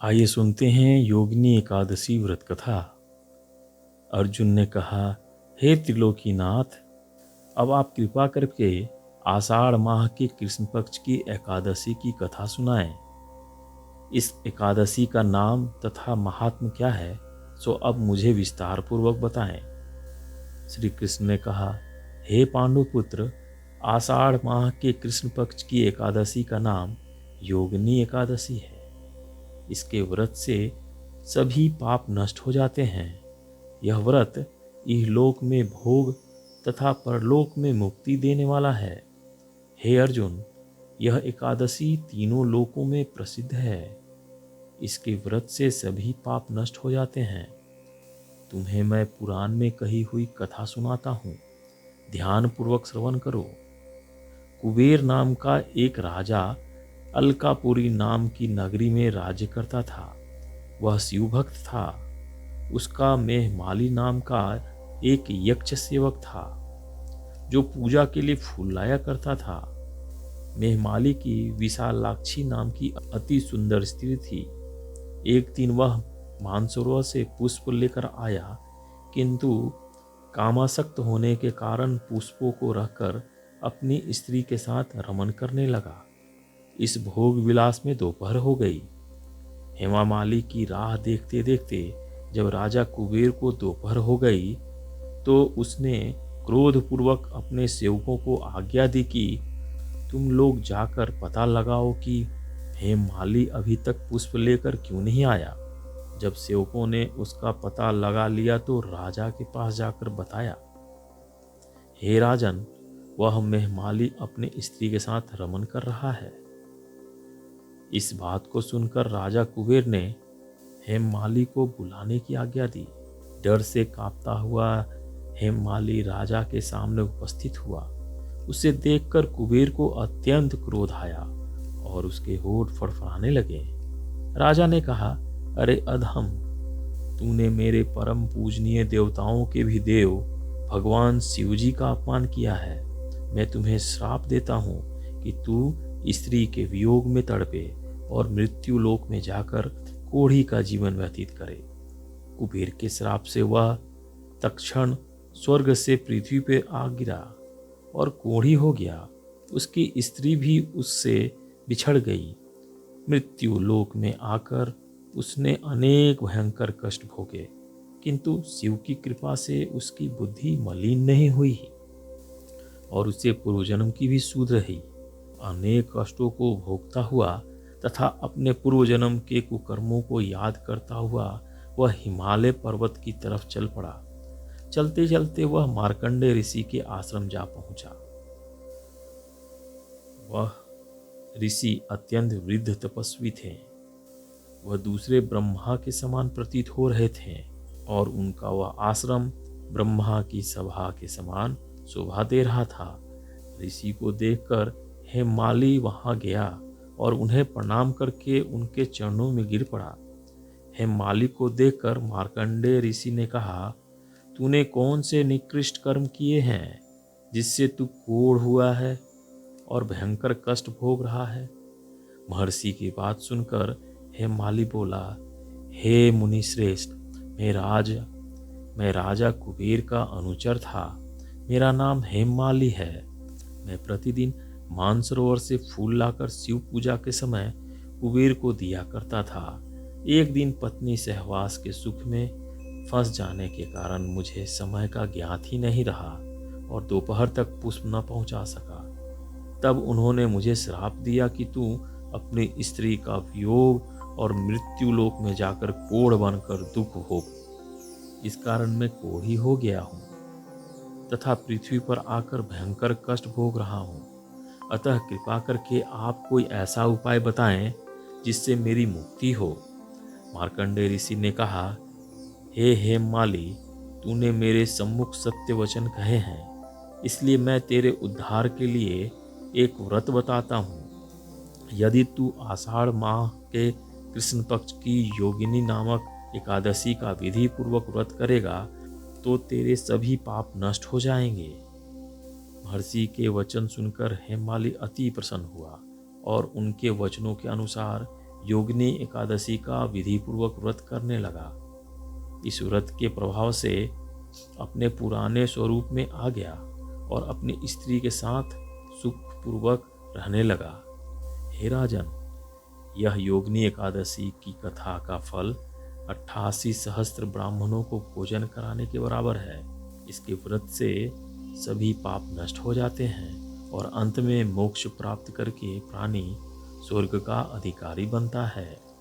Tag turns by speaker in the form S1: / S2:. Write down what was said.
S1: आइए सुनते हैं योगिनी एकादशी व्रत कथा। अर्जुन ने कहा, हे त्रिलोकीनाथ, अब आप कृपा करके आषाढ़ माह के कृष्ण पक्ष की एकादशी की कथा सुनाएं। इस एकादशी का नाम तथा महात्म क्या है, सो अब मुझे विस्तार पूर्वक बताएं। श्री कृष्ण ने कहा, हे पांडुपुत्र, आषाढ़ माह के कृष्ण पक्ष की एकादशी का नाम योगिनी एकादशी है। इसके व्रत से सभी पाप नष्ट हो जाते हैं। यह व्रत इहलोक में भोग तथा परलोक में मुक्ति देने वाला है। हे अर्जुन, यह एकादशी तीनों लोकों में प्रसिद्ध है। इसके व्रत से सभी पाप नष्ट हो जाते हैं। तुम्हें मैं पुराण में कही हुई कथा सुनाता हूँ, ध्यान पूर्वक श्रवण करो। कुबेर नाम का एक राजा अलकापुरी नाम की नगरी में राज्य करता था। वह शिव भक्त था। उसका मेहमाली नाम का एक यक्ष सेवक था, जो पूजा के लिए फूल लाया करता था। मेहमाली की विशालाक्षी नाम की अति सुंदर स्त्री थी। एक दिन वह मानसरोवर से पुष्प लेकर आया, किंतु कामासक्त होने के कारण पुष्पों को रखकर अपनी स्त्री के साथ रमन करने लगा। इस भोग विलास में दोपहर हो गई। हेमामाली की राह देखते देखते जब राजा कुबेर को दोपहर हो गई, तो उसने क्रोधपूर्वक अपने सेवकों को आज्ञा दी कि तुम लोग जाकर पता लगाओ कि हेममाली अभी तक पुष्प लेकर क्यों नहीं आया। जब सेवकों ने उसका पता लगा लिया तो राजा के पास जाकर बताया, हे राजन, वह मेहमाली अपने स्त्री के साथ रमन कर रहा है। इस बात को सुनकर राजा कुबेर ने हेममाली को बुलाने की आज्ञा दी। डर से कांपता हुआ हेममाली राजा के सामने उपस्थित हुआ। उसे देखकर कुबेर को अत्यंत क्रोध आया और उसके होठ फड़फड़ाने लगे। राजा ने कहा, अरे अधम, तूने मेरे परम पूजनीय देवताओं के भी देव भगवान शिवजी का अपमान किया है। मैं तुम्हें श्राप देता हूँ कि तू स्त्री के वियोग में तड़पे और मृत्यु लोक में जाकर कोढ़ी का जीवन व्यतीत करे। कुबेर के श्राप से वह तत्क्षण स्वर्ग से पृथ्वी पे आ गिरा और कोढ़ी हो गया। उसकी स्त्री भी उससे बिछड़ गई। मृत्यु लोक में आकर उसने अनेक भयंकर कष्ट भोगे, किंतु शिव की कृपा से उसकी बुद्धि मलिन नहीं हुई और उसे पूर्वजन्म की भी सूध रही। अनेक कष्टों को भोगता हुआ तथा अपने पूर्वजन्म के कुकर्मों को याद करता हुआ वह हिमालय पर्वत की तरफ चल पड़ा। चलते चलते वह मार्कंडेय ऋषि के आश्रम जा पहुंचा। वह ऋषि अत्यंत वृद्ध तपस्वी थे। वह दूसरे ब्रह्मा के समान प्रतीत हो रहे थे और उनका वह आश्रम ब्रह्मा की सभा के समान शोभा दे रहा था। ऋषि को देखकर हेममाली वहां गया और उन्हें प्रणाम करके उनके चरणों में गिर पड़ा। हेममाली को देखकर मार्कंडेय ऋषि ने कहा, तूने कौन से निकृष्ट कर्म किए हैं जिससे तू कोढ़ हुआ है और भयंकर कष्ट भोग रहा है। महर्षि की बात सुनकर हेममाली बोला, हे मुनि श्रेष्ठ, मैं राजा कुबेर का अनुचर था। मेरा नाम हेममाली है। मैं प्रतिदिन मानसरोवर से फूल लाकर शिव पूजा के समय कुबेर को दिया करता था। एक दिन पत्नी सहवास के सुख में फंस जाने के कारण मुझे समय का ज्ञात ही नहीं रहा और दोपहर तक पुष्प न पहुंचा सका। तब उन्होंने मुझे श्राप दिया कि तू अपनी स्त्री का वियोग और मृत्यु लोक में जाकर कोढ़ बनकर दुख भोग। इस कारण मैं कोढ़ी हो गया हूँ तथा पृथ्वी पर आकर भयंकर कष्ट भोग रहा हूँ। अतः कृपा करके आप कोई ऐसा उपाय बताएं जिससे मेरी मुक्ति हो। मार्कंडेय ऋषि ने कहा, हे हेममाली, तूने मेरे सम्मुख सत्य वचन कहे हैं, इसलिए मैं तेरे उद्धार के लिए एक व्रत बताता हूँ। यदि तू आषाढ़ माह के कृष्ण पक्ष की योगिनी नामक एकादशी का विधि पूर्वक व्रत करेगा तो तेरे सभी पाप नष्ट हो जाएंगे। महर्षि के वचन सुनकर हेममाली अति प्रसन्न हुआ और उनके वचनों के अनुसार योगिनी एकादशी का विधि पूर्वक व्रत करने लगा। इस व्रत के प्रभाव से अपने पुराने स्वरूप में आ गया और अपनी स्त्री के साथ सुखपूर्वक रहने लगा। हे राजन, यह योगिनी एकादशी की कथा का फल 88 सहस्त्र ब्राह्मणों को भोजन कराने के बराबर है। इसके व्रत से सभी पाप नष्ट हो जाते हैं और अंत में मोक्ष प्राप्त करके प्राणी स्वर्ग का अधिकारी बनता है।